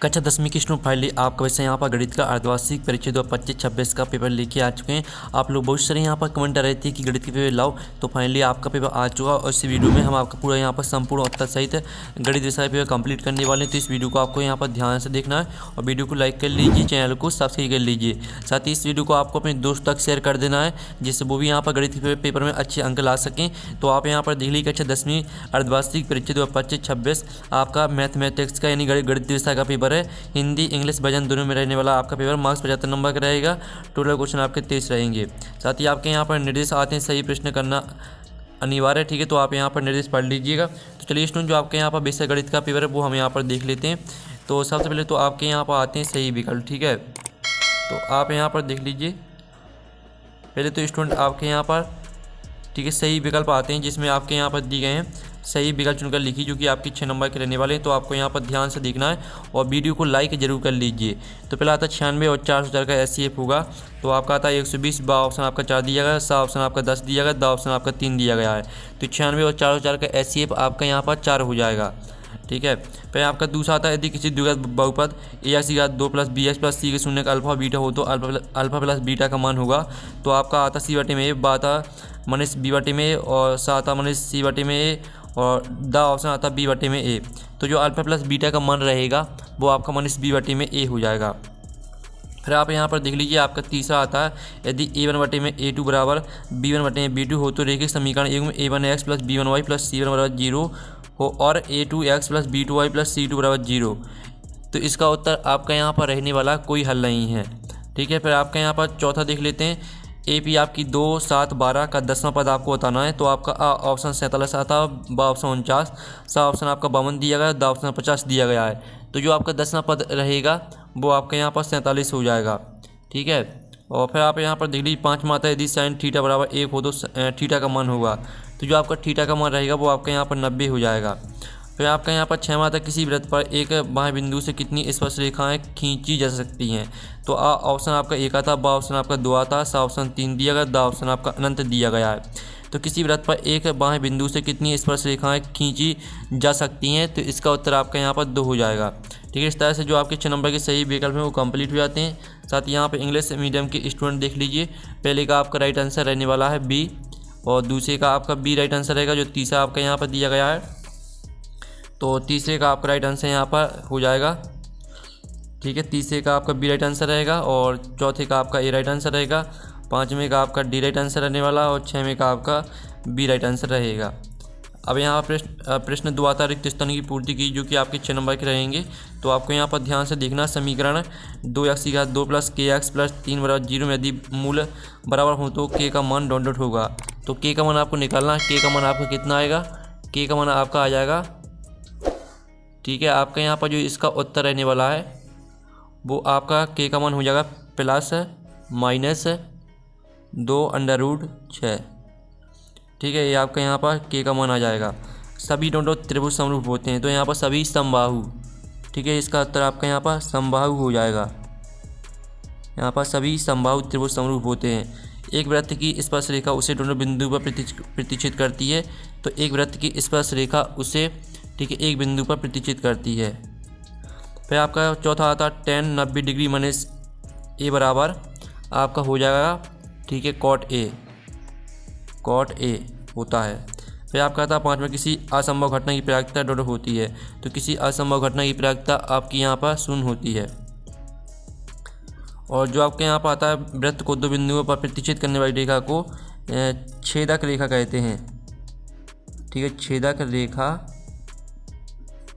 कक्षा 10वीं की स्टूडेंट फाइनली आपका वैसे यहाँ पर गणित का अर्धवार्षिक परीक्षा 2025-26 का पेपर लेके आ चुके हैं। आप लोग बहुत सारे यहाँ पर कमेंट कर रहे थे कि गणित के पेपर लाओ, तो फाइनली आपका पेपर आ चुका और इस वीडियो में हम आपका पूरा यहाँ पर संपूर्ण उत्तर सहित गणित विषय पेपर कंप्लीट करने वाले हैं। तो इस वीडियो को आपको यहाँ पर ध्यान से देखना है और वीडियो को लाइक कर लीजिए, चैनल को सब्सक्राइब कर लीजिए। साथ ही इस वीडियो को आपको अपने दोस्त तक शेयर कर देना है जिससे वो भी यहाँ पर गणित के पेपर में अच्छे अंक ला सकें। तो आप यहाँ पर देख लीजिए कक्षा 10वीं अर्धवार्षिक परीक्षा 2025-26 आपका मैथमेटिक्स का यानी गणित विषय का पेपर है। हिंदी इंग्लिश वजन दोनों में रहने वाला आपका पेपर मार्क्स 75 नंबर का रहेगा। टोटल क्वेश्चन आपके 23 रहेंगे। साथ ही आपके यहाँ पर निर्देश आते हैं, सही प्रश्न करना अनिवार्य है, ठीक है। तो आप यहाँ पर निर्देश पढ़ लीजिएगा। तो चलिए स्टूडेंट, जो आपके यहाँ पर बेसिक गणित का पेपर है वो हम यहाँ पर देख लेते हैं। तो सबसे पहले तो आपके यहाँ पर आते हैं सही विकल्प, ठीक है। तो आप यहाँ पर देख लीजिए। पहले तो स्टूडेंट आपके यहाँ पर ठीक है सही विकल्प आते हैं जिसमें आपके यहाँ पर दिए गए हैं सही विकल्प चुनकर लिखिए जो कि आपके 6 नंबर के रहने वाले हैं। तो आपको यहाँ पर ध्यान से देखना है और वीडियो को लाइक जरूर कर लीजिए। तो पहला आता है 96 और 404 का SCF होगा। तो आपका आता है 120, बा ऑप्शन आपका 4 दिया गया है, सा ऑप्शन आपका 10 दिया गया, दा ऑप्शन आपका 3 दिया गया है। तो 96 और 404 का SCF आपका यहाँ पर 4 हो जाएगा, ठीक है। फिर आपका दूसरा आता है यदि किसी द्विघात बहुपद ax की घात 2 प्लस bx प्लस c के शून्य का अल्फा बीटा हो तो अल्फा प्लस बीटा का मान होगा। तो आपका आता c बटे में a, बा आता माइनस b बटे में a और सा आता माइनस c बटे में a और दा ऑप्शन आता b बटे में a। तो जो अल्फा प्लस बीटा का मान रहेगा वो आपका माइनस b बटे में a हो जाएगा। फिर आप यहाँ पर देख लीजिए आपका तीसरा आता है यदि a1 बटे में a2 बराबर b1 बटे में b2 हो तो रेखिक समीकरण एक में a1x plus b1y plus c1 बराबर 0 हो और a2x plus b2y plus c2 बराबर 0। तो इसका उत्तर आपका यहाँ पर रहने वाला कोई हल नहीं है, ठीक है। फिर आपका यहाँ पर चौथा देख लेते हैं। AP आपकी 2, 7, 12 का 10वां पद आपको बताना है। तो आपका आ ऑप्शन 47 आता, बा ऑप्शन 49, सा ऑप्शन आपका 52 दिया गया, दा ऑप्शन 50 दिया गया है। तो जो आपका 10वां पद रहेगा वो आपका यहाँ पर 47 हो जाएगा, ठीक है। और फिर आप यहाँ पर देख लीजिए पाँचवा आता है यदि साइन थीटा बराबर 1 हो तो थीटा का मान होगा। तो जो आपका थीटा का मान रहेगा वो आपका यहाँ पर 90 हो जाएगा। फिर आपका यहाँ पर 6वां आता है किसी वृत्त पर एक बाह्य बिंदु से कितनी स्पर्श रेखाएं खींची जा सकती हैं। तो आ ऑप्शन आपका 1 आता, बा ऑप्शन आपका 2 आता, सा ऑप्शन 3 दिया गया, दा ऑप्शन आपका अनंत दिया गया है। तो किसी वृत्त पर एक बाह्य बिंदु से कितनी स्पर्श रेखाएं खींची जा सकती हैं। तो इसका उत्तर आपका यहाँ पर 2 हो जाएगा, ठीक है। इस तरह से जो आपके 6 नंबर के सही विकल्प हैं वो कंप्लीट हो जाते हैं। साथ ही यहाँ पर इंग्लिश मीडियम के स्टूडेंट देख लीजिए। पहले का आपका राइट आंसर रहने वाला है बी और दूसरे का आपका बी राइट आंसर रहेगा। जो तीसरा आपका यहाँ पर दिया गया है तो तीसरे का आपका राइट आंसर यहाँ पर हो जाएगा, ठीक है। तीसरे का आपका बी राइट आंसर रहेगा और चौथे का आपका ए राइट आंसर रहेगा। पाँचवें का आपका डी राइट आंसर रहने वाला और 6वें का आपका बी राइट आंसर रहेगा। अब यहाँ प्रश्न 2 आता है रिक्त स्थान की पूर्ति की जो कि आपके 6 नंबर के रहेंगे। तो आपको यहाँ पर ध्यान से देखना समीकरण 2x की घात 2 प्लस kx प्लस 3 बराबर 0 में यदि मूल बराबर हो तो k का मान डॉट डॉट होगा। तो k का मान आपको निकालना है। k का मान आपका कितना आएगा? k का मान आपका आ जाएगा, ठीक है। आपका यहाँ पर जो इसका उत्तर रहने वाला है वो आपका k का मान हो जाएगा प्लस माइनस 2√6, ठीक है। ये आपका यहाँ पर k का मान आ जाएगा। सभी दोनों त्रिभुज समरूप होते हैं तो यहाँ पर सभी समबाहु, ठीक है। इसका उत्तर आपका यहाँ पर समबाहु हो जाएगा। यहाँ पर सभी समबाहु त्रिभुज समरूप होते हैं। एक वृत्त की स्पर्श रेखा उसे दोनों बिंदु पर प्रतिच्छेद करती है। तो एक वृत्त की स्पर्श रेखा उसे, ठीक है, एक बिंदु पर प्रतिच्छेद करती है। फिर आपका चौथा आता है tan 90 डिग्री माइनस a बराबर आपका हो जाएगा, ठीक है, cot a होता है। फिर आपका आता है पाँचवा किसी असंभव घटना की प्रायिकता डॉट होती है। तो किसी असंभव घटना की प्रायिकता आपकी यहाँ पर 0 होती है। और जो आपके यहाँ पर आता है वृत्त को 2 बिंदुओं पर प्रतिच्छेद करने वाली रेखा को छेदक रेखा कहते हैं, ठीक है, छेदक रेखा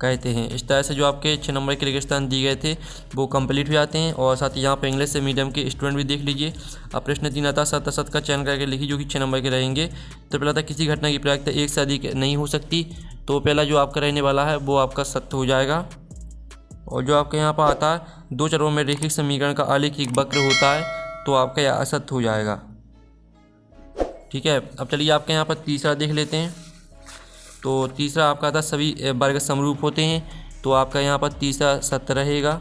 कहते हैं। इस तरह से जो आपके 6 नंबर के रेगिस्तान दिए गए थे वो कंप्लीट हो जाते हैं। और साथ ही यहाँ पे इंग्लिश से मीडियम के स्टूडेंट भी देख लीजिए। अब प्रश्न 3 आता है सत का चयन करके लिखिए जो कि 6 नंबर के रहेंगे। तो पहला था किसी घटना की प्रायिकता 1 से अधिक नहीं हो सकती। तो पहला जो आपका रहने वाला है वो आपका सत्य हो जाएगा। और जो आपके यहाँ पर आता है 2 चरों में रेखिक समीकरण का आलेख एक वक्र होता है तो आपका यह असत्य हो जाएगा, ठीक है। अब चलिए आपके यहाँ पर तीसरा देख लेते हैं। तो तीसरा आपका था सभी वर्ग समरूप होते हैं। तो आपका यहाँ पर तीसरा सत्य रहेगा।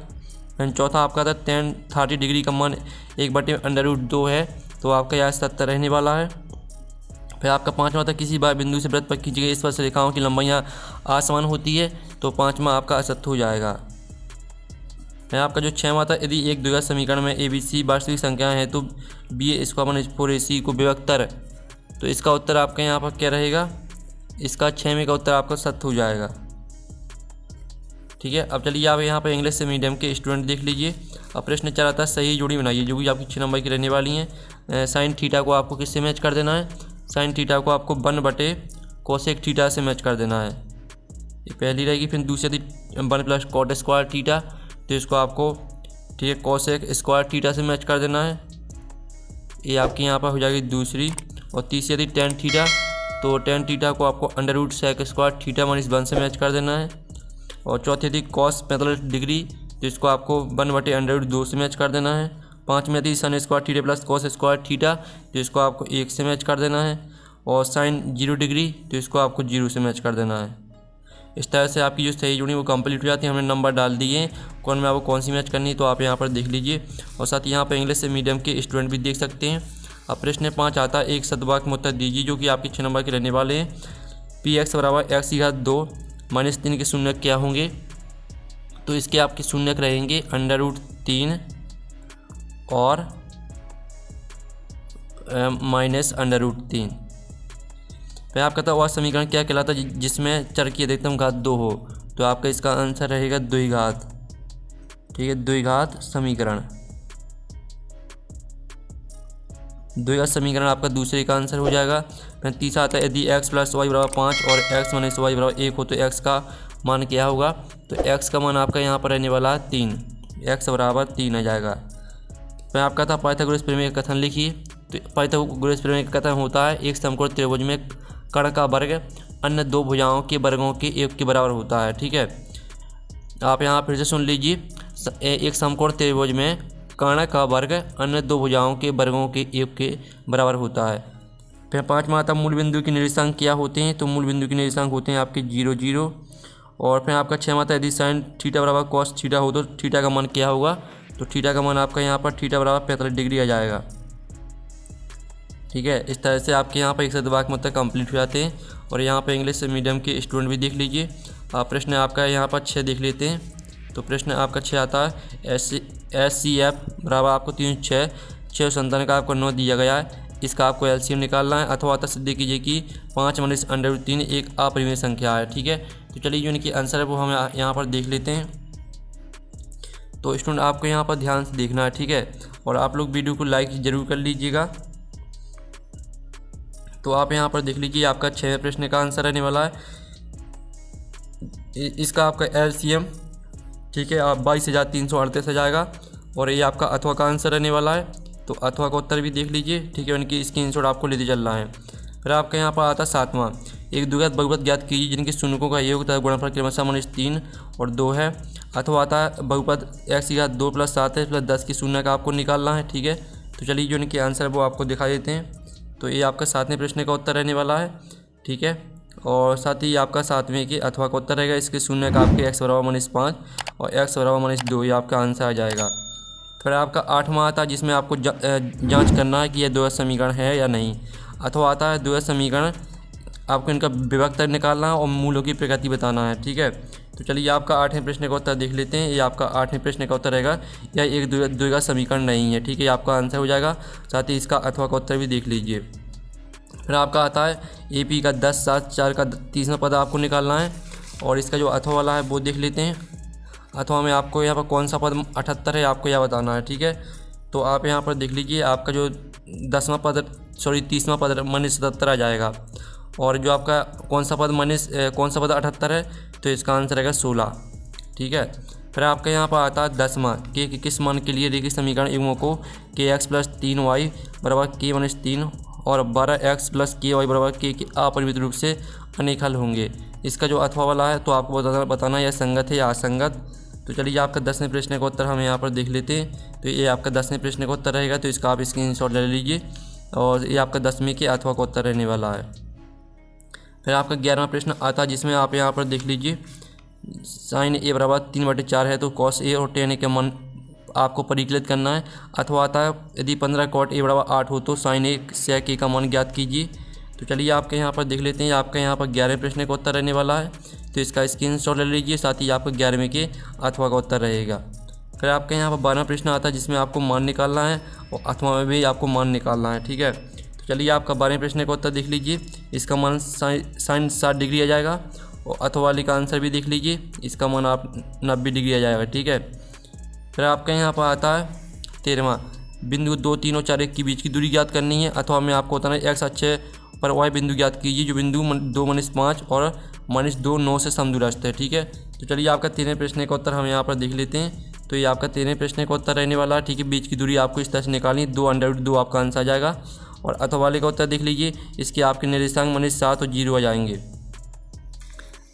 एंड चौथा आपका था tan 30 डिग्री का मान 1/√2 है। तो आपका यह सत्य रहने वाला है। फिर आपका पाँचवा था किसी बार बिंदु से वृत्त पर खींची गई स्पर्श रेखाओं की लंबाइयाँ असमान होती है। तो पाँचवा आपका असत्य हो जाएगा। है आपका जो 6 आता, यदि एक द्विघात समीकरण में ए बी सी वास्तविक संख्याएं हैं तो बी स्क्वायर माइनस 4ac को विभक्तर, तो इसका उत्तर आपका यहाँ पर क्या रहेगा, इसका 6 में का उत्तर आपका सत्य हो जाएगा। ठीक है, अब चलिए आप यहाँ पर इंग्लिश से मीडियम के स्टूडेंट देख लीजिए। अब प्रश्न 4 आता है सही जोड़ी बनाइए, जो भी आपकी 6 नंबर की रहने वाली हैं। साइन थीटा को आपको किससे मैच कर देना है, साइन थीटा को आपको 1 कोसेक थीटा से मैच कर देना है, ये पहली रहेगी। फिर दूसरी 1 प्लस कॉट स्क्वायर थीटा, तो इसको आपको ठीक है कोसेक स्क्वायर थीटा से मैच कर देना है, ये आपकी यहाँ पर हो जाएगी दूसरी। और तीसरी यदि टेन थीटा, तो टेन थीटा को आपको under root sec square theta minus 1 से मैच कर देना है। और चौथी यदि कॉस 45 डिग्री, तो इसको आपको 1/√2 से मैच कर देना है। 5 में यदि sin square theta plus cos square theta, तो इसको आपको 1 से मैच कर देना है। और साइन 0 डिग्री, तो इसको आपको 0 से मैच कर देना है। इस तरह से आपकी जो सही जोड़ी वो कंप्लीट हो जाती है। हमने नंबर डाल दिए कौन में आपको कौन सी मैच करनी है, तो आप यहाँ पर देख लीजिए। और साथ ही यहाँ पर इंग्लिश से मीडियम के स्टूडेंट भी देख सकते हैं। अब प्रश्न 5 आता है एक सदवाक्य में उत्तर दीजिए, जो कि आपके 6 नंबर के रहने वाले हैं। पी एक्स बराबर एक्स की घात 2 माइनस 3 के शून्य क्या होंगे, तो इसके आपके शून्यक रहेंगे √3 और माइनस √3। फिर आपका था वह समीकरण क्या कहलाता है जिसमें चर की अधिकतम घात 2 हो, तो आपका इसका आंसर रहेगा द्विघात। ठीक है, द्विघात समीकरण। द्विघात समीकरण आपका दूसरे का आंसर हो जाएगा। फिर तीसरा आता है यदि x + y = 5 और x - y = 1 हो तो x का मान क्या होगा, तो x का मान आपका यहाँ पर रहने वाला है 3, x = 3 आ जाएगा। फिर आपका था पाइथागोरस प्रमेय का कथन लिखिए। तो पाइथागोरस प्रमेय का कथन होता है एक समकोण त्रिभुज में कर्ण का वर्ग अन्य 2 भुजाओं के वर्गों के योग के बराबर होता है। ठीक है, आप यहाँ फिर से सुन लीजिए। एक समकोण त्रिभुज में कर्ण का वर्ग अन्य 2 भुजाओं के वर्गों के योग के बराबर होता है। फिर 5वां आता मूल बिंदु के निर्देशांक क्या होते हैं, तो मूल बिंदु के निर्देशांक होते हैं आपके 0, 0। और फिर आपका 6वां आता यदि साइन थीटा बराबर कॉस थीटा हो तो थीटा का मान क्या होगा, तो थीटा का मान आपका यहाँ पर थीटा बराबर 45 डिग्री आ जाएगा। ठीक है, इस तरह से आपके यहाँ पर एक सदवाक्य में उत्तर कंप्लीट हो जाते हैं। और यहाँ पर इंग्लिश से मीडियम के स्टूडेंट भी देख लीजिए। आप प्रश्न आपका यहाँ पर 6 देख लेते हैं। तो प्रश्न आपका 6 आता है SCF बराबर आपको 3, 6 संतान का आपको 9 दिया गया है, इसका आपको LCM निकालना है। अथवा आता सिद्ध कीजिए कि 5 - √3 एक अपरिमेय संख्या है। ठीक है, तो चलिए जो इनकी आंसर है वो हम यहाँ पर देख लेते हैं। तो स्टूडेंट आपको यहाँ पर ध्यान से देखना है। ठीक है, और आप लोग वीडियो को लाइक ज़रूर कर लीजिएगा। तो आप यहाँ पर देख लीजिए आपका 6वें प्रश्न का आंसर रहने वाला है, इसका आपका LCM ठीक है 22,338 आ जाएगा। और ये आपका अथवा का आंसर रहने वाला है, तो अथवा का उत्तर भी देख लीजिए। ठीक है, उनकी स्क्रीनशॉट आपको लेते चल रहा है। फिर आपका यहाँ पर आता है 7वां एक द्विघात बहुपद ज्ञात कीजिए जिनके शून्यों का योग तथा गुणनफल क्रमशः -3 और 2 है। अथवा आता है बहुपद x की घात 2 + 7 + 10 की शून्य का आपको निकालना है। ठीक है, तो चलिए जो इनके आंसर वो आपको दिखा देते हैं। तो ये आपका 7वें प्रश्न का उत्तर रहने वाला है। ठीक है, और साथ ही आपका 7वें के अथवा का उत्तर रहेगा, इसके शून्य का आपके x = -5 और x = -2, ये आपका आंसर आ जाएगा। फिर आपका 8वां आता है जिसमें आपको जांच करना है कि यह द्विघात समीकरण है या नहीं। अथवा आता है द्विघात समीकरण, आपको इनका विभक्तर निकालना है और मूलों की प्रकृति बताना है। ठीक है, तो चलिए आपका 8वें प्रश्न का उत्तर देख लेते हैं। ये आपका 8वें प्रश्न का उत्तर रहेगा यह एक द्विघात समीकरण नहीं है। ठीक है, आपका आंसर हो जाएगा। साथ ही इसका अथवा का उत्तर भी देख लीजिए। फिर आपका आता है AP का 10, 7, 4 का 3वां पद आपको निकालना है। और इसका जो अथवा वाला है वो देख लेते हैं। अथवा में आपको यहाँ पर कौन सा पद 78 है आपको यह बताना है। ठीक है, तो आप यहाँ पर देख लीजिए आपका जो 30वां पद 77 आ जाएगा। और जो आपका कौन सा पद 78 है, तो इसका आंसर रहेगा 16। ठीक है, फिर आपका यहाँ पर आता है 10वां के किस मान के लिए रेखीय समीकरण युग्मों को kx + 3y = k - 3 और 12x + ky = k के अपरिमित रूप से अनेक हल होंगे। इसका जो अथवा वाला है तो आपको बताना यह संगत है या असंगत। तो चलिए आपका 10वें प्रश्न का उत्तर हम यहाँ पर देख लेते हैं। तो ये आपका 10वें प्रश्न का उत्तर रहेगा, तो इसका आप स्क्रीनशॉट ले लीजिए। और ये आपका 10वें के अथवा का उत्तर रहने वाला है। फिर आपका 11वां प्रश्न आता है जिसमें आप यहाँ पर देख लीजिए sin a = 3/4 है, तो cos a और tan a के मान आपको परिकलित करना है। अथवा आता है यदि 15 cot a = 8 हो तो sin a sec a का मान ज्ञात कीजिए। तो चलिए आपके यहाँ पर देख लेते हैं। आपका यहाँ पर 11वें प्रश्न का उत्तर रहने वाला है, तो इसका स्क्रीनशॉट ले लीजिए। साथ ही आपका 11वें के अथवा का उत्तर रहेगा। फिर आपके यहाँ पर 12वां प्रश्न आता है जिसमें आपको मान निकालना है और अथवा में भी आपको मान निकालना है। ठीक है, तो चलिए आपका 12वें प्रश्न का उत्तर देख लीजिए। इसका मान साइन 60 डिग्री आ जाएगा और अथवा वाले का आंसर भी देख लीजिए, इसका मान आप 90 डिग्री आ जाएगा। ठीक है, फिर आपके यहाँ पर आता है 13वां, बिंदु 2, 3 और 4, 1 के बीच की दूरी ज्ञात करनी है। अथवा में आपको बताना है एक्स अक्ष पर वाई बिंदु ज्ञात कीजिए जो बिंदु 2, -5 और -2, 9 से समदूरस्थ है। ठीक है, तो चलिए आपका 13वें प्रश्न का उत्तर हम यहाँ पर देख लेते हैं। तो ये आपका 13वें प्रश्न का उत्तर रहने वाला है। ठीक है, बीच की दूरी आपको इस तरह से निकालनी है, 2√2 आपका आंसर आ जाएगा। और अथवा वाले का उत्तर देख लीजिए, इसके आपके निर्देशांक -7 और 0 आ जाएंगे।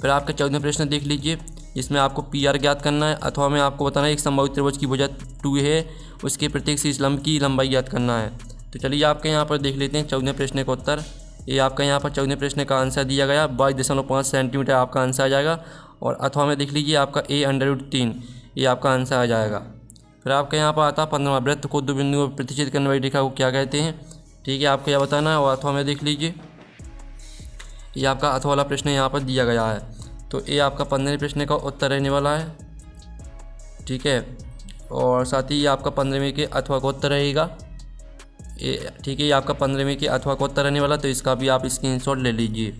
फिर आपका 14वां प्रश्न देख लीजिए, इसमें आपको PR ज्ञात करना है। अथवा में आपको बताना है एक संभावित त्रिभुज की भुजा 2 है, उसके प्रत्येक शीर्ष लंब की लंबाई ज्ञात करना है। तो चलिए आपके यहाँ पर देख लेते हैं 14वें प्रश्न का उत्तर। ये आपका यहाँ पर 14वें प्रश्न का आंसर दिया गया 22.5 सेंटीमीटर आपका आंसर आ जाएगा। और अथवा में देख लीजिए आपका A√3 ये आपका आंसर आ जाएगा। फिर आपके यहाँ पर आता है 15वां, वृत्त को 2 बिंदुओं पर प्रतिच्छेद करने वाली रेखा को क्या कहते हैं। ठीक है, आपको यह बताना है। और अथवा में देख लीजिए, ये आपका अथवा वाला प्रश्न यहाँ पर दिया गया है। तो ये आपका 15वें प्रश्न का उत्तर रहने वाला है। ठीक है, और साथ ही ये आपका 15वें के अथवा का उत्तर रहेगा। ठीक है, ये आपका 15वें के अथवा का उत्तर रहने वाला, तो इसका भी आप स्क्रीनशॉट ले लीजिए।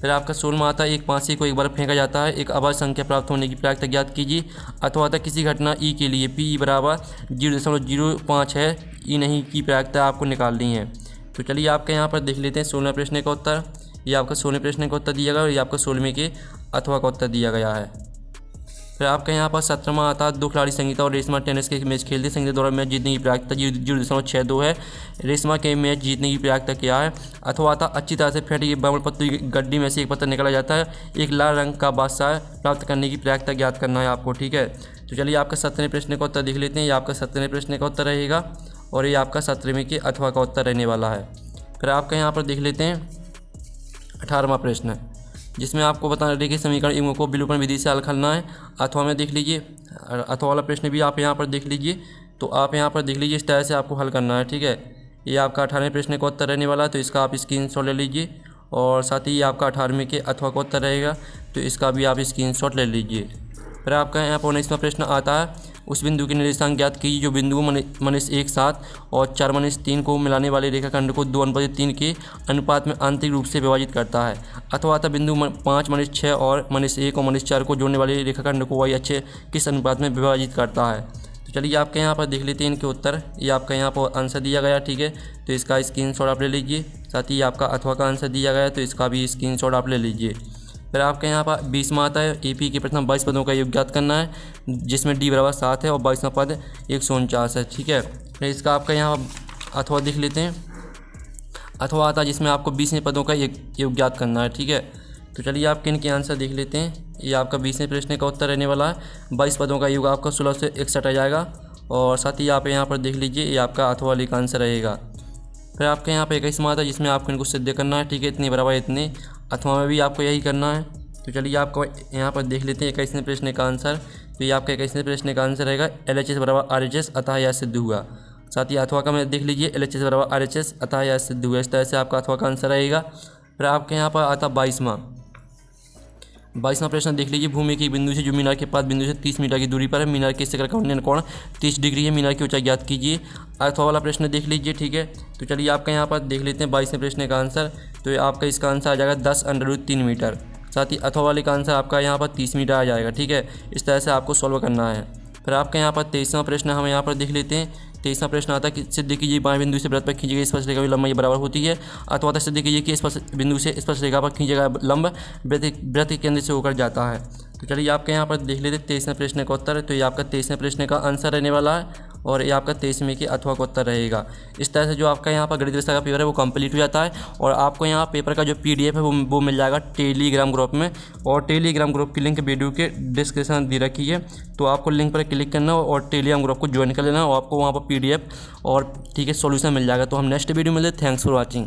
फिर आपका 16वां आता है, एक पांसे को एक बार फेंका जाता है, एक अभाज्य संख्या प्राप्त होने की प्रायिकता ज्ञात कीजिए। अथवा आता किसी घटना ई के लिए P बराबर 0.05 है, ई नहीं की प्रायिकता आपको निकालनी है। तो चलिए आपके यहाँ पर देख लेते हैं 16वें प्रश्न का उत्तर। ये आपका 16वें प्रश्न का उत्तर दिया गया और ये आपका 16वें के अथवा का उत्तर दिया गया है। फिर आपके यहाँ पर 17वां आता है, 2 खिलाड़ी संगीता और रेशमा टेनिस के मैच खेलते। संगीता द्वारा मैच जीतने की प्रायिकता 0.62 है। रेशमा के मैच जीतने की प्रायिकता क्या है। अथवा आता अच्छी तरह से फेंटी बबल पत्तों की गड्डी में से एक पत्थर निकाला जाता है, एक लाल रंग का बादशाह प्राप्त करने की प्रायिकता ज्ञात करना है आपको। ठीक है, तो चलिए आपका 17वें प्रश्न का उत्तर देख लेते हैं। ये आपका 17वें प्रश्न का उत्तर रहेगा और ये आपका 17वें के अथवा का उत्तर रहने वाला है। फिर आपका यहाँ पर देख लेते हैं 18वां प्रश्न, जिसमें आपको बताना देखिए समीकरण युग्मों को विलोपन विधि से हल करना है। अथवा में देख लीजिए, अथवा वाला प्रश्न भी आप यहाँ पर देख लीजिए। तो आप यहाँ पर देख लीजिए, इस तरह से आपको हल करना है। ठीक है, ये आपका 18वें प्रश्न का उत्तर रहने वाला है, तो इसका आप स्क्रीनशॉट ले लीजिए। और साथ ही ये आपका 18वें के अथवा का उत्तर रहेगा, तो इसका भी आप स्क्रीनशॉट ले लीजिए। फिर आपका यहाँ पर 19वां प्रश्न आता है, उस बिंदु के निर्देशांक ज्ञात कीजिए जो बिंदु -1, 7 और 4, -3 को मिलाने वाले रेखाखंड को 2:3 के अनुपात में आंतरिक रूप से विभाजित करता है। अथवा आता बिंदु 5, -6 और -1 और -4 को जोड़ने वाले रेखाखंड को y अक्ष किस अनुपात में विभाजित करता है। तो चलिए आपके यहाँ पर देख लेते हैं इनके उत्तर। ये आपका यहाँ पर आंसर दिया गया। ठीक है, तो इसका स्क्रीनशॉट आप ले लीजिए। साथ ही आपका अथवा का आंसर दिया गया है, तो इसका भी स्क्रीनशॉट आप ले लीजिए। फिर आपके यहाँ पर 20वां आता है, AP के प्रथम 22 पदों का योग ज्ञात करना है, जिसमें D बराबर 7 है और 22वां पद 149 है। ठीक है, फिर इसका आपका यहाँ अथवा देख लेते हैं। अथवा आता है जिसमें आपको 20वें पदों का योग ज्ञात करना है। ठीक है, तो चलिए आप किन के आंसर देख लेते हैं। ये आपका 20वें प्रश्न का उत्तर रहने वाला है। 22 पदों का योग आपका 16 से 61 आ जाएगा। और साथ ही आप यहाँ पर देख लीजिए, ये आपका अथवा वाले का आंसर रहेगा। फिर आपके यहाँ पर 21वां आता है, जिसमें आपको इनको सिद्ध करना है। ठीक है, इतने बराबर इतने, अथवा में भी आपको यही करना है। तो चलिए आपको यहाँ पर देख लेते हैं 21वें प्रश्न का आंसर। तो ये आपका 21वें प्रश्न का आंसर रहेगा LHS बराबर RHS, अतः यह सिद्ध हुआ। साथ ही अथवा का मैं देख लीजिए, LHS बराबर RHS, अतः यह सिद्ध हुआ। इस तरह से आपका अथवा का आंसर रहेगा। फिर आपके यहाँ पर आता 22वां प्रश्न देख लीजिए, भूमि के बिंदु से जो मीनार के पास बिंदु से 30 मीटर की दूरी पर है, मीनार के शिखर का उन्नयन कोण 30 डिग्री है, मीनार की ऊंचाई ज्ञात कीजिए। अथवा वाला प्रश्न देख लीजिए। ठीक है, तो चलिए आपका यहाँ पर देख लेते हैं 22वें प्रश्न का आंसर। तो आपका इसका आंसर आ जाएगा 10√3 मीटर। साथ ही अथवा वाले का आंसर आपका यहाँ पर 30 मीटर आ जाएगा। ठीक है, इस तरह से आपको सॉल्व करना है। फिर आपका यहाँ पर 23वां प्रश्न हम यहाँ पर देख लेते हैं। 23वां प्रश्न आता है कि सिद्ध कीजिए बाएं बिंदु से वृत्त पर खींची गई स्पर्श रेखा की लंबाई बराबर होती है। अथवा सिद्ध कीजिए कि स्पर्श बिंदु से स्पर्श रेखा पर खींचे गया लंब वृत्त के केंद्र से होकर जाता है। तो चलिए आपके यहाँ पर देख लेते हैं 23वें प्रश्न का उत्तर। तो ये आपका 23वें प्रश्न का आंसर रहने वाला है और ये आपका 23वें के अथवा का उत्तर रहेगा। इस तरह से जो आपका यहाँ पर गणित विषय का पेपर है वो कंप्लीट हो जाता है और आपको यहाँ पेपर का जो PDF है वो मिल जाएगा टेलीग्राम ग्रुप में। और टेलीग्राम ग्रुप की लिंक वीडियो के डिस्क्रिप्शन दे रखी है, तो आपको लिंक पर क्लिक करना और टेलीग्राम ग्रुप को ज्वाइन कर लेना और आपको वहाँ पर PDF और ठीक है सॉल्यूशन मिल जाएगा। तो हम नेक्स्ट वीडियो में मिलते हैं। Thanks for watching.